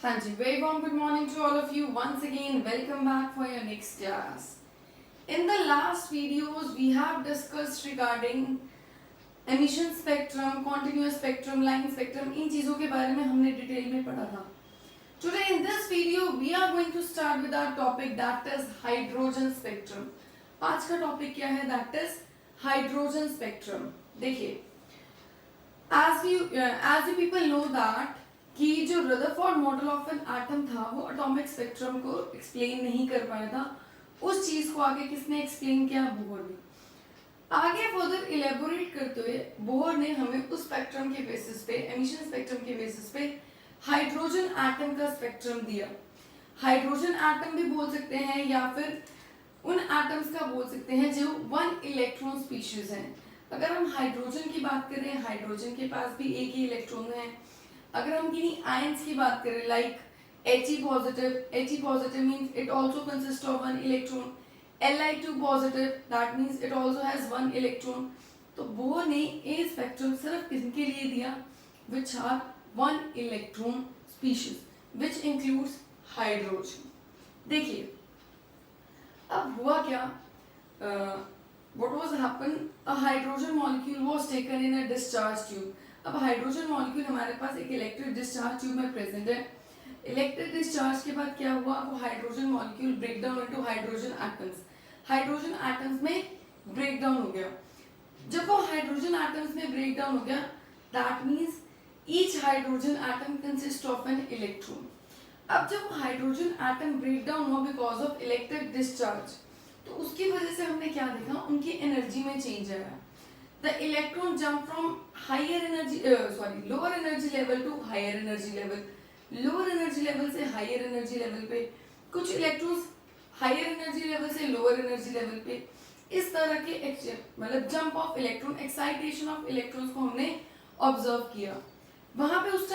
Hanji, very warm good morning to all of you. Once again, welcome back for your next class. In the last videos, we have discussed regarding emission spectrum, continuous spectrum, line spectrum. इन चीजों के बारे में हमने detail में पढ़ा था. Today in this video, we are going to start with our topic that is hydrogen spectrum. आज का टॉपिक क्या है? That is hydrogen spectrum. देखिए, as you people know that कि जो Rutherford model of an atom था वो atomic spectrum को एक्सप्लेन नहीं कर पाया था. उस चीज को आगे किसने एक्सप्लेन किया? बोहर ने. आगे फर्दर इलेबोरेट करते हुए बोहर ने हमें उस स्पेक्ट्रम के बेसिस पे, एमिशन स्पेक्ट्रम के बेसिस पे हाइड्रोजन एटम का स्पेक्ट्रम दिया. हाइड्रोजन एटम भी बोल सकते हैं या फिर उन एटम्स का बोल सकते हैं जो वन इलेक्ट्रॉन स्पीशीज हैं. अगर हम हाइड्रोजन की बात करें, हाइड्रोजन के पास भी एक ही इलेक्ट्रॉन है. अगर हम किन्हीं आयंस की बात करें like He positive means it also consists of one electron. Li2 positive that means it also has one electron. तो बोहर ने ये स्पेक्ट्रम सिर्फ किसके लिए दिया? which are one electron species which includes hydrogen. देखिए अब हुआ क्या? What was happened? A hydrogen molecule was taken in a discharge tube. अब हाइड्रोजन मॉलिक्यूल हमारे पास एक इलेक्ट्रिक डिस्चार्ज ट्यूब में प्रेजेंट है. इलेक्ट्रिक डिस्चार्ज के बाद क्या हुआ? वो hydrogen molecule break down into hydrogen atoms. Hydrogen atoms में ब्रेक डाउन हो गया. जब वो हाइड्रोजन एटम्स में ब्रेक डाउन हो गया, that means each hydrogen atom consist of an electron. अब जब हाइड्रोजन एटम ब्रेक डाउन हुआ बिकॉज ऑफ इलेक्ट्रिक डिस्चार्ज, तो उसकी वजह से हमने क्या देखा? उनकी एनर्जी में चेंज आया. The electron jump from lower energy level to higher energy level. Lower energy level से higher energy level पे, कुछ electrons higher energy level से lower energy level पे, इस तरह के मतलब jump of electron, excitation of electrons को हमने observe किया. वहाँ पे उस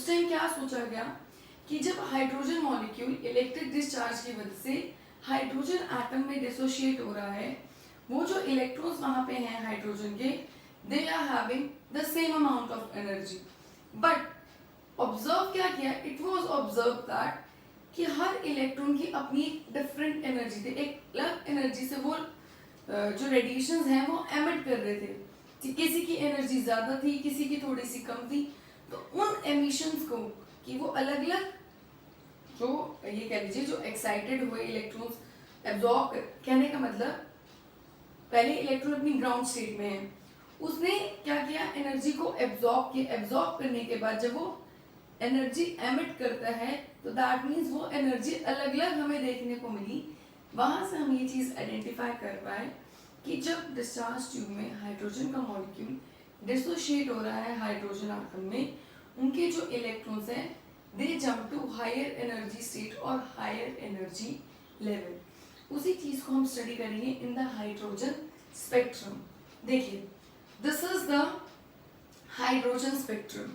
टाइम क्या सोचा गया कि जब हाइड्रोजन मॉलिक्यूल इलेक्ट्रिक डिस्चार्ज की वजह से हाइड्रोजन एटम में डिसोशिएट हो रहा है, वो जो इलेक्ट्रॉन्स वहां पे हैं हाइड्रोजन के, they are having the same amount of energy. But observe क्या किया? इट वाज ऑब्जर्व दैट कि हर इलेक्ट्रॉन की अपनी डिफरेंट एनर्जी थी. एक अलग एनर्जी से वो जो रेडिएशंस हैं वो एमिट कर रहे थे. किसी की एनर्जी ज्यादा थी, किसी की थोड़ी सी कम थी. तो उन एमिशंस को कि वो अलग अलग जो ये कह लीजिए जो एक्साइटेड हुए इलेक्ट्रॉन्स एब्जॉर्ब, कहने का मतलब पहले इलेक्ट्रॉन अपनी ग्राउंड स्टेट में है, उसने क्या किया? एनर्जी को एब्जॉर्ब किया. एब्जॉर्ब करने के बाद जब वो एनर्जी एमिट करता है तो दैट मींस वो एनर्जी अलग अलग हमें देखने को मिली. वहां से हम ये चीज आइडेंटिफाई कर पाए कि जब डिस्चार्ज ट्यूब में हाइड्रोजन का मॉलिक्यूल डिसोशिएट हो रहा है हाइड्रोजन एटम में, उनके जो इलेक्ट्रॉन्स हैं they jump to higher energy state और हायर एनर्जी लेवल. उसी चीज को हम स्टडी करेंगे इन द हाइड्रोजन स्पेक्ट्रम. देखिए, this is the hydrogen spectrum.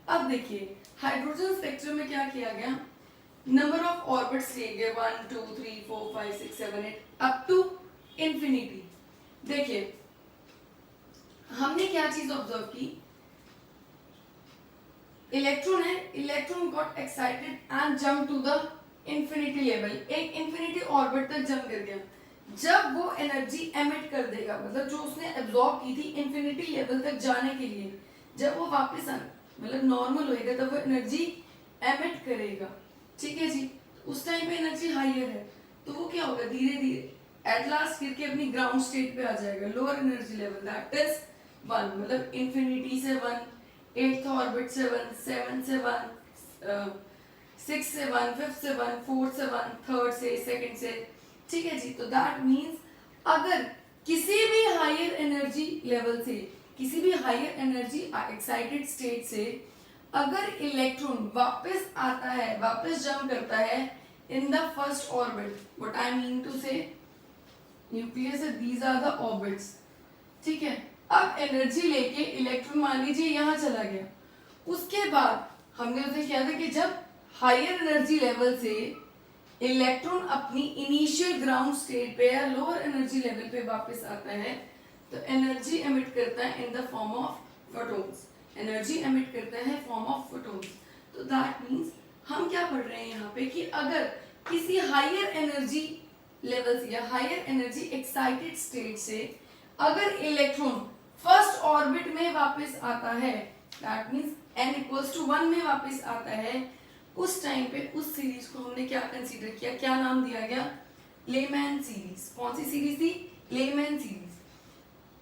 अब देखिए हाइड्रोजन स्पेक्ट्रम में क्या किया गया? नंबर ऑफ ऑर्बिट्स लिए गए 1 2 3 4 5 6 7 8 अप टू इंफिनिटी. देखिए हमने क्या चीज ऑब्जर्व की? इलेक्ट्रॉन है, electron got excited and jump to the infinity level. एक इंफिनिटी ऑर्बिट तक जंप कर गया. जब वो एनर्जी एमिट कर देगा, मतलब जो उसने एब्जॉर्ब की थी इंफिनिटी लेवल तक जाने के लिए, जब वो वापस मतलब नॉर्मल होएगा तब वो एनर्जी एमिट करेगा. ठीक है जी. उस टाइम पे एनर्जी हायर है तो वो क्या होगा? धीरे धीरे एट लास्ट गिर के अपनी ग्राउंड स्टेट पे आ जाएगा, lower energy level, that is 1. मतलब इंफिनिटी से 1, 8th ऑर्बिट से 1, 7 से 1, 6 से 1, 5th से 1, 4th से 1, 3rd से, 2nd से. ठीक है जी. तो दैट मीन्स अगर किसी भी हायर एनर्जी लेवल से, किसी भी हायर एनर्जी एक्साइटेड स्टेट से अगर इलेक्ट्रॉन वापस आता है, वापस जंप करता है in the first orbit, what I mean to say nucleus है, दीज आर द ऑर्बिट्स. ठीक है. अब एनर्जी लेके इलेक्ट्रॉन मान लीजिए यहाँ चला गया. उसके बाद हमने उसे किया था कि जब हायर एनर्जी लेवल से इलेक्ट्रॉन अपनी इनिशियल ग्राउंड स्टेट पे या लोअर एनर्जी लेवल पे वापस आता है तो एनर्जी एमिट करता है in the form of photons. Energy emit करता है फॉर्म ऑफ फोटॉन्स. तो दैट मीन्स हम क्या पढ़ रहे हैं यहाँ पे कि अगर किसी हायर एनर्जी लेवल से या हायर एनर्जी एक्साइटेड स्टेट से अगर इलेक्ट्रॉन फर्स्ट ऑर्बिट में वापस आता है, दैट मींस n=1 में वापस आता है, उस टाइम पे उस सीरीज को हमने क्या कंसीडर किया, क्या नाम दिया गया, लेमैन सीरीज। कौन सी सीरीज थी, Lyman series.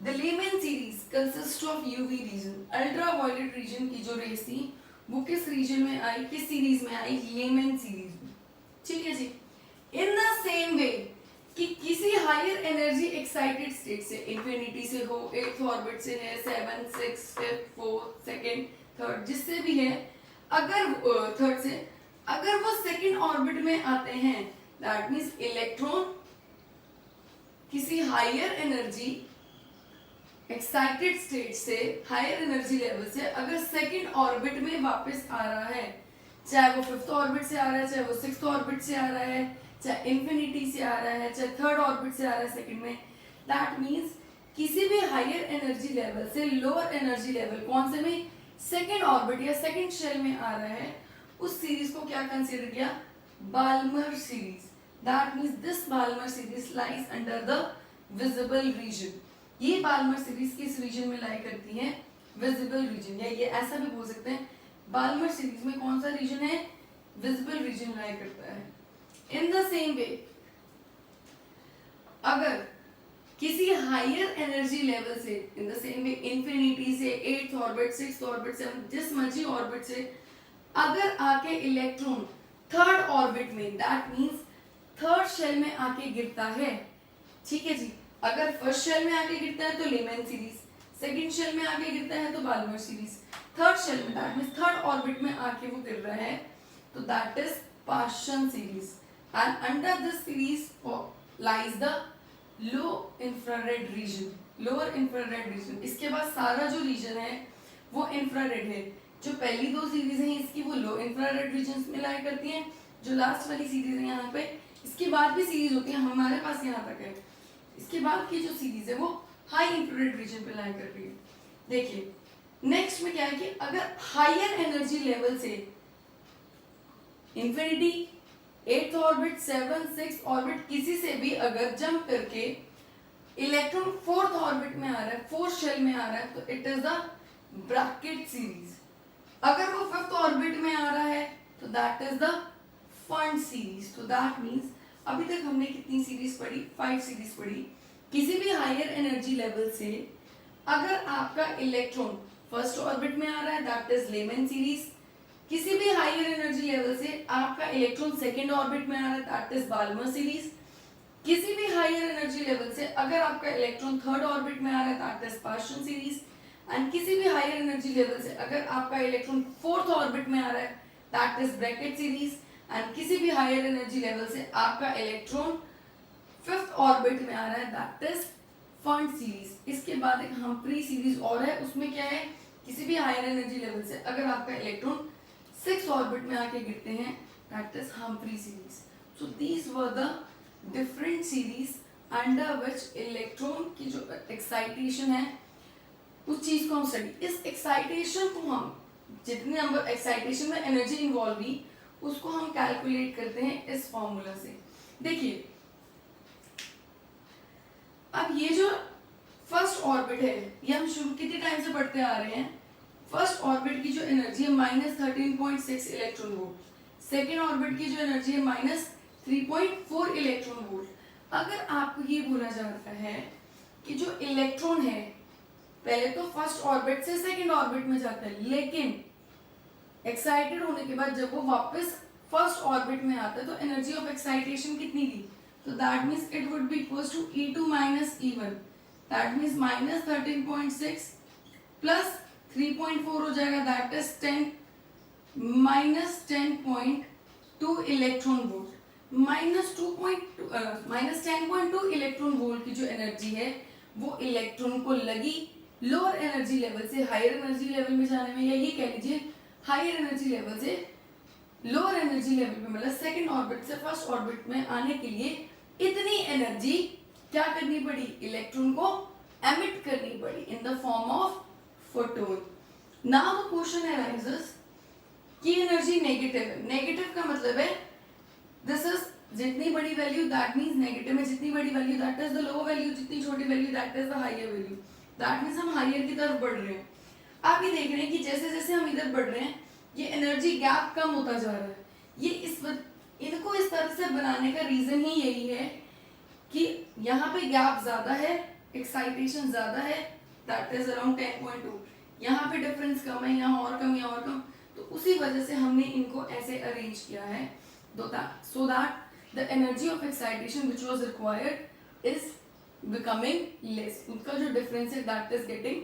The Lyman series consist of UV region, ultraviolet region की जो रेस थी वो किस रीजन में आई, किस सीरीज में आई, लेमैन सीरीज में। ठीक है जी। इन द सेम वे कि किसी हायर एनर्जी एक्साइटेड स्टेट से, इंफिनिटी से हो, 8th ऑर्बिट से है, 7, 6, 5th, 4th, 2nd, 3rd, जिससे भी है, अगर थर्ड से अगर वो सेकंड ऑर्बिट में आते हैं, दैट मींस इलेक्ट्रॉन किसी हायर एनर्जी एक्साइटेड स्टेट से, हायर एनर्जी लेवल से अगर सेकंड ऑर्बिट में वापस आ रहा है, चाहे वो 5th ऑर्बिट से आ रहा है, चाहे वो 6th ऑर्बिट से आ रहा है, चाहे इंफिनिटी से आ रहा है, चाहे 3rd ऑर्बिट से आ रहा है सेकंड में, दैट मींस किसी भी हायर एनर्जी लेवल से लोअर एनर्जी लेवल कौन से में, सेकंड ऑर्बिट या सेकंड शेल में आ रहा है, उस सीरीज को क्या कंसीडर किया, Balmer series. That means this Balmer series lies under the visible region. ये बाल्मर सीरीज किस रीजन में लाई करती है, विजिबल रीजन, या ये ऐसा भी बोल सकते हैं बाल्मर सीरीज में कौन सा रीजन है, विजिबल रीजन लाई करता है। इन द सेम वे अगर किसी हायर एनर्जी लेवल से, in the same way infinity से, 8th orbit, 6th orbit, 7th, जिस मर्जी ऑर्बिट से अगर आके इलेक्ट्रॉन 3rd ऑर्बिट में, दैट मींस 3rd शेल में आके गिरता है, ठीक है जी। अगर फर्स्ट शेल में आके गिरता है तो लेमैन सीरीज, सेकंड शेल में आके गिरता है तो बाल्मर सीरीज, 3rd शेल में, दैट मींस 3rd ऑर्बिट में आके वो गिर रहा है तो that is partial series. And under this series lies the low infrared reason, lower infrared reason. इसके बाद सारा जो रीजन है वो इंफ्रारेड है। जो पहली दो सीरीज हैं इसकी वो लो इंफ्रारेड रीजन में लाई करती हैं, जो लास्ट वाली सीरीज है यहाँ पे, इसके बाद भी सीरीज होती है, हमारे पास यहाँ तक है, इसके बाद की जो सीरीज है वो हाई इंफ्रारेड रीजन पे लाई कर रही है। देखिए नेक्स्ट में क्या है कि अगर हायर एनर्जी लेवल से इंफिनिटी, 8th ऑर्बिट, 7, 6 ऑर्बिट, किसी से भी अगर जंप करके इलेक्ट्रॉन 4th ऑर्बिट में आ रहा है, 4th शेल में आ रहा है, तो it is the Brackett series. अगर वो 5th ऑर्बिट में आ रहा है तो that is the fund series. तो दैट मींस अभी तक हमने कितनी सीरीज पढ़ी, 5 सीरीज पढ़ी। किसी भी हायर एनर्जी लेवल से अगर आपका इलेक्ट्रॉन फर्स्ट ऑर्बिट में आ रहा है, दैट इज लेमैन सीरीज। किसी भी हायर एनर्जी लेवल से आपका इलेक्ट्रॉन सेकंड ऑर्बिट में आ रहा है, दैट इज बाल्मर सीरीज। किसी भी हायर एनर्जी लेवल से अगर आपका इलेक्ट्रॉन 3rd ऑर्बिट में आ रहा है, that is partial series. And किसी भी हायर एनर्जी लेवल से अगर आपका इलेक्ट्रॉन 4th ऑर्बिट में आ रहा है, that is Brackett series. And किसी भी हायर एनर्जी लेवल से आपका इलेक्ट्रॉन 5th ऑर्बिट में आ रहा है, दैट इज फंड सीरीज। इसके बाद एक हम्फ्री सीरीज और है, उसमें क्या है, किसी भी हायर एनर्जी लेवल से अगर आपका इलेक्ट्रॉन 6th ऑर्बिट में आके गिरते हैं, that is Humphry series. So these were the different series under which electron की जो एक्साइटेशन है उस चीज को हम स्टडी, इस एक्साइटेशन को हम, जितने नंबर एक्साइटेशन में एनर्जी इन्वॉल्व हुई उसको हम कैलकुलेट करते हैं इस फॉर्मूला से। देखिए अब ये जो फर्स्ट ऑर्बिट है ये हम शुरू कितने टाइम से पढ़ते आ रहे हैं, फर्स्ट ऑर्बिट की जो एनर्जी है -13.6 इलेक्ट्रॉन वोल्ट, सेकेंड ऑर्बिट की जो एनर्जी है -3.4 इलेक्ट्रॉन वोल्ट। अगर आपको ये बोला जा रहा है कि जो इलेक्ट्रॉन है पहले तो फर्स्ट ऑर्बिट से सेकेंड ऑर्बिट में जाता है, लेकिन एक्साइटेड होने के बाद जब वो वापस फर्स्ट ऑर्बिट में आता है तो एनर्जी ऑफ एक्साइटेशन कितनी थी, तो that means it would be equals to E2 minus E1, that means -13.6 plus 3.4 हो जाएगा, that is 10 electron volt. -10.2 electron volt की जो एनर्जी है वो इलेक्ट्रॉन को लगी लोअर एनर्जी लेवल से हायर एनर्जी लेवल में जाने में, या ये कह लीजिए हायर एनर्जी लेवल से लोअर एनर्जी लेवल पे, मतलब सेकंड ऑर्बिट से फर्स्ट ऑर्बिट में आने के लिए इतनी एनर्जी क्या करनी पड़ी, इलेक्ट्रॉन को एमिट करनी पड़ी in the form of photon. Now the question arises, कि एनर्जी नेगेटिव है। नेगेटिव का मतलब है दिस इज जितनी बड़ी वैल्यू दैट मीन्स नेगेटिव में, जितनी बड़ी value that is the low value, जितनी छोटी value that is the higher value. That means हम हायर की तरफ बढ़ रहे हैं। आप ये देख रहे हैं कि जैसे जैसे हम इधर बढ़ रहे हैं ये एनर्जी गैप कम होता जा रहा है। ये इनको इस तरह से बनाने का रीजन ही यही है कि यहाँ पे गैप ज्यादा है, एक्साइटेशन ज्यादा है, दैट इज अराउंड 10.2। यहाँ पे डिफरेंस कम है, यहाँ और कम, यहाँ और कम, तो उसी वजह से हमने इनको ऐसे अरेंज किया है so that the energy of excitation which was required is becoming less। उनका जो डिफरेंस है that is getting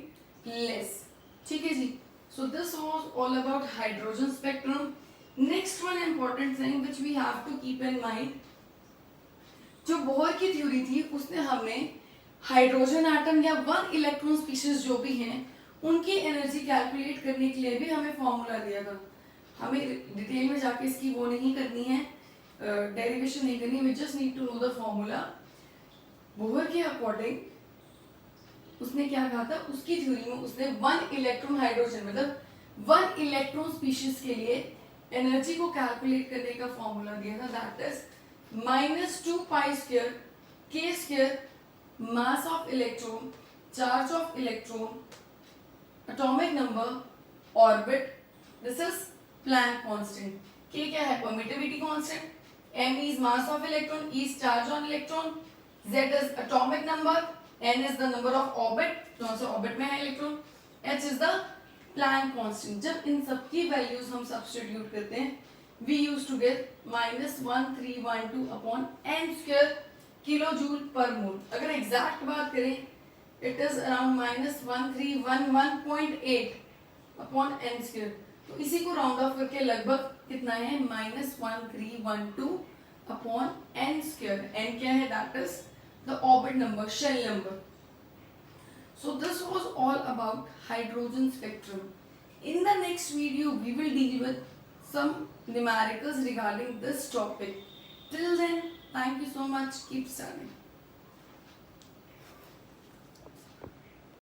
less। ठीक है जी। So this was all about hydrogen spectrum। Next one important thing which we have to keep in mind, जो Bohr की theory थी उसने हमें हाइड्रोजन एटम या वन इलेक्ट्रॉन स्पीशीज जो भी हैं उनकी एनर्जी कैलकुलेट करने के लिए भी हमें फॉर्मूला दिया था। हमें डिटेल में जाके इसकी वो नहीं करनी है, डेरिवेशन नहीं करनी, we just need to know the formula. Bohr के अकॉर्डिंग उसने क्या कहा था, उसकी थ्योरी में उसने वन इलेक्ट्रॉन हाइड्रोजन मतलब वन इलेक्ट्रॉन स्पीशीज के लिए एनर्जी को कैलकुलेट करने का फॉर्मूला दिया था, that is -2 pi square k square mass of electron, charge of electron, atomic number, orbit, this is Planck constant. k क्या है, permittivity constant, m is mass of electron, e is charge on electron, z is atomic number, n is the number of orbit, कौन सा orbit में है electron, h is the Planck constant. जब इन सब की वैल्यूज हम सब्स्टिट्यूट करते हैं we used to get -1312 upon n square kilo joule per mole. अगर एग्जैक्ट बात करें it is around -1311.8 upon n square. तो इसी को राउंड ऑफ करके लगभग कितना है, -1312 अपॉन n स्क्वायर। n क्या है, that is the orbit number, shell number. So this was all about hydrogen spectrum. In the next video we will deal with some numericals regarding this topic. Till then, thank you so much. Keep studying.